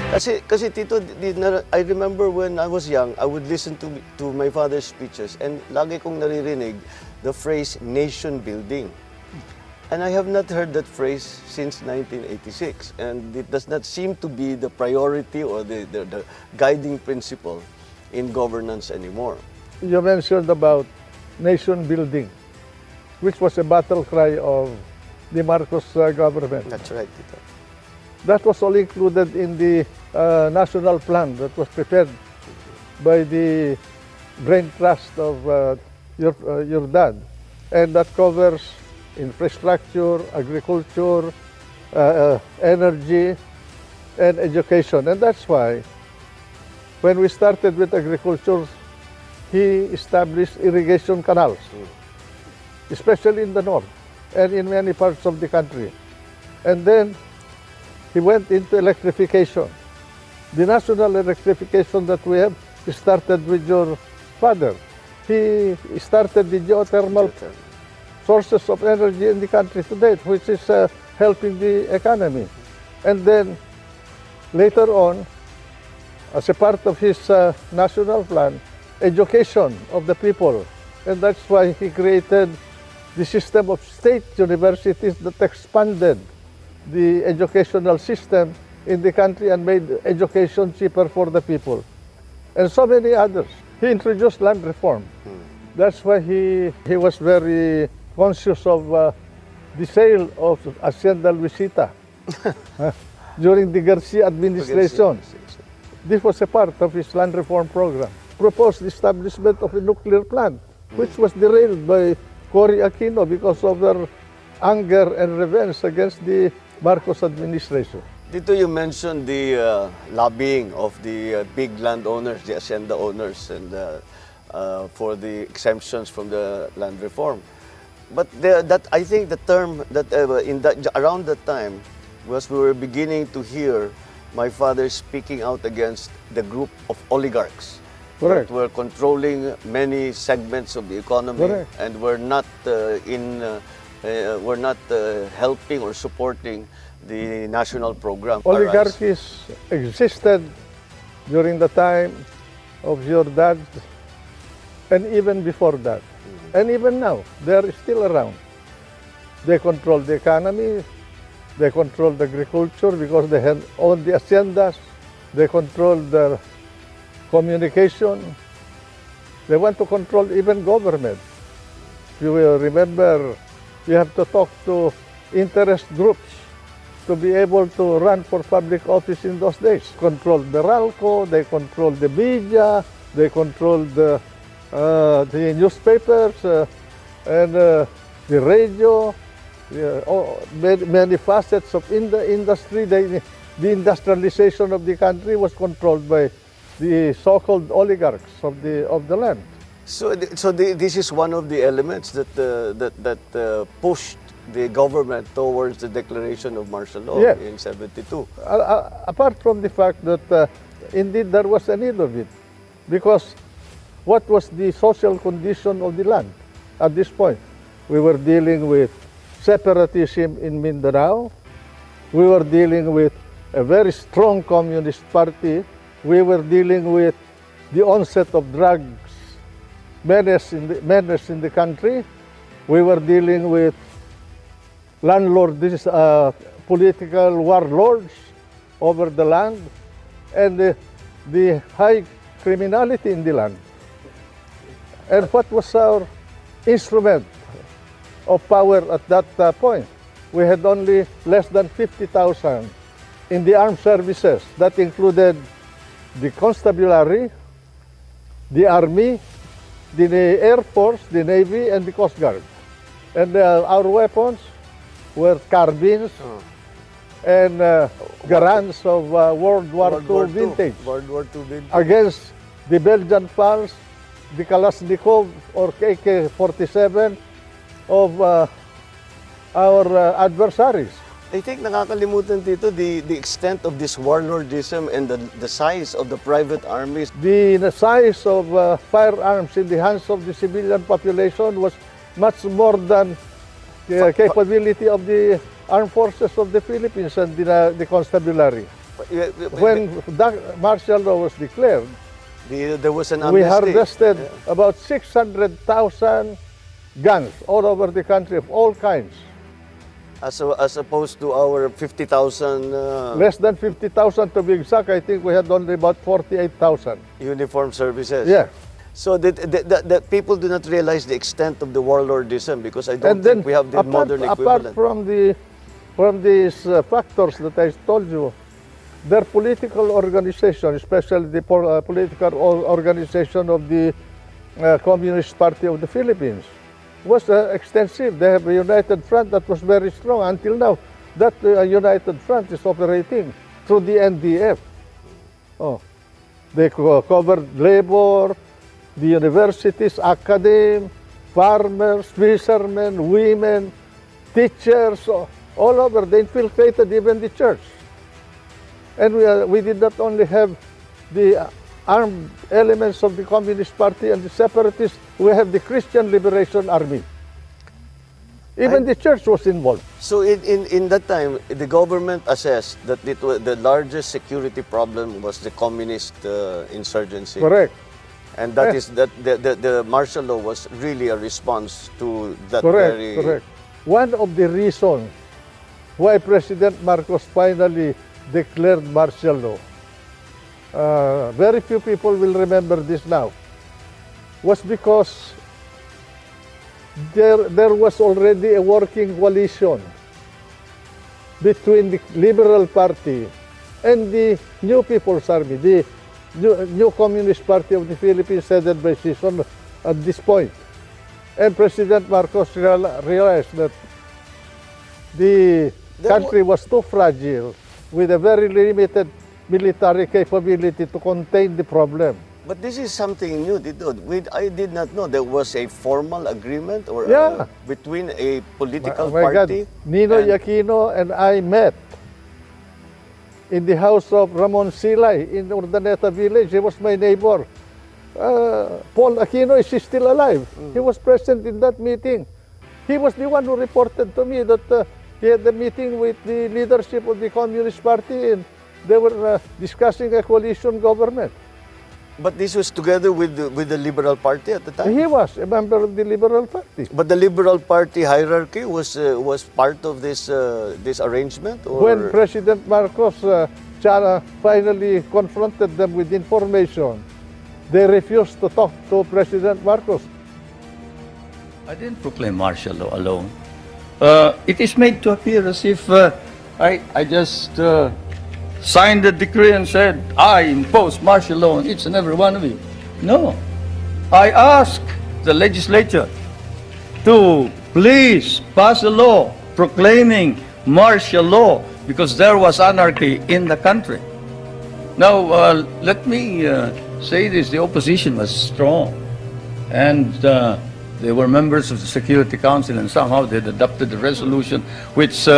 Kasi Tito, I remember when I was young, I would listen to my father's speeches and lagi kong naririnig the phrase nation building. And I have not heard that phrase since 1986. And it does not seem to be the priority or the guiding principle in governance anymore. You mentioned about nation building, which was a battle cry of the MARCOS government. That's right, Tito. That was all included in the national plan that was prepared by the brain trust of your dad. And that covers infrastructure, agriculture, energy, and education. And that's why when we started with agriculture, he established irrigation canals, especially in the north and in many parts of the country. And then he went into electrification. The national electrification that we have started with your father. He started the geothermal sources of energy in the country today, which is helping the economy. And then later on, as a part of his national plan, education of the people. And that's why he created the system of state universities that expanded the educational system in the country and made education cheaper for the people. And so many others. He introduced land reform. That's why he was very conscious of the sale of Hacienda Luisita during the Garcia administration. This was a part of his land reform program. Proposed the establishment of a nuclear plant, which was derailed by Cory Aquino because of their anger and revenge against the MARCOS administration. Dito you mentioned the lobbying of the big landowners, the hacienda owners, and for the exemptions from the land reform. But I think the term that around that time was we were beginning to hear my father speaking out against the group of oligarchs. Correct. That were controlling many segments of the economy. Correct. And were not helping or supporting the national program. Oligarchies existed during the time of your dad and even before that. And even now, they are still around. They control the economy, they control the agriculture because they own the haciendas, they control the communication, they want to control even government. You will remember, you have to talk to interest groups to be able to run for public office in those days. Control the Meralco, they control the media, they control the newspapers and the radio, many facets of the industry. The industrialization of the country was controlled by the so-called oligarchs of the land. So this is one of the elements that pushed the government towards the declaration of martial law in '72. Apart from the fact that indeed there was a need of it, because what was the social condition of the land at this point? We were dealing with separatism in Mindanao. We were dealing with a very strong communist party. We were dealing with the onset of drugs menace in the country. We were dealing with political warlords over the land, and the high criminality in the land. And what was our instrument of power at that point? We had only less than 50,000 in the armed services. That included the constabulary, the army, the Air Force, the Navy, and the Coast Guard. And our weapons were carbines and Garands of World War II vintage. Against the Belgian FALS, the Kalashnikov or AK-47 of our adversaries. I think nakakalimutan dito the extent of this warlordism and the size of the private armies. The size of firearms in the hands of the civilian population was much more than the capability of the armed forces of the Philippines and the constabulary. when martial law was declared, there was an we amnesty. harvested about 600,000 guns all over the country of all kinds. As opposed to our 50,000 Less than 50,000 to be exact. I think we had only about 48,000. uniformed services. Yeah. So that people do not realize the extent of the warlordism, because I don't And then, think we have the modern apart equivalent. from these factors that I told you, their political organization, especially the political organization of the Communist Party of the Philippines, was extensive. They have a united front that was very strong. Until now, that united front is operating through the NDF. Oh, they covered labor, the universities, academe, farmers, fishermen, women, teachers, all over. They infiltrated even the church. And we did not only have the armed elements of the Communist Party and the separatists, we have the Christian Liberation Army. Even the church was involved. So in that time, the government assessed that the largest security problem was the communist insurgency. Correct. And that is that the martial law was really a response to that Correct. One of the reasons why President Marcos finally declared martial law, very few people will remember this now, was because there was already a working coalition between the Liberal Party and the New People's Army, the new Communist Party of the Philippines, headed by Sison at this point. And President Marcos realized that the country was too fragile with a very limited military capability to contain the problem. But this is something new. I did not know there was a formal agreement or between a political party. God. Ninoy Aquino and I met in the house of Ramon Silay in Urdaneta village. He was my neighbor. Paul Aquino is still alive. He was present in that meeting. He was the one who reported to me that he had a meeting with the leadership of the Communist Party and they were discussing a coalition government. But this was together with the Liberal Party at the time? He was a member of the Liberal Party. But the Liberal Party hierarchy was part of this arrangement? Or? When President Marcos finally confronted them with information, they refused to talk to President Marcos. I didn't proclaim martial law alone. It is made to appear as if I just signed the decree and said, I impose martial law on each and every one of you. No. I asked the legislature to please pass a law proclaiming martial law because there was anarchy in the country. Now, let me say this. The opposition was strong. And they were members of the Security Council, and somehow they adopted a resolution which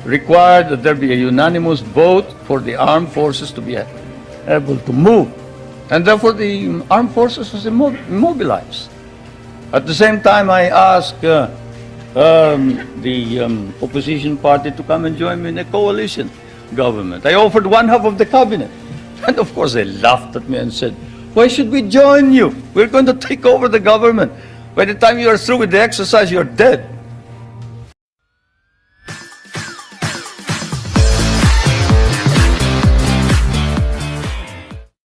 required that there be a unanimous vote for the armed forces to be able to move. And therefore the armed forces was immobilized. At the same time, I asked the opposition party to come and join me in a coalition government. I offered one half of the cabinet. And of course they laughed at me and said, why should we join you? We're going to take over the government. By the time you are through with the exercise, you're dead.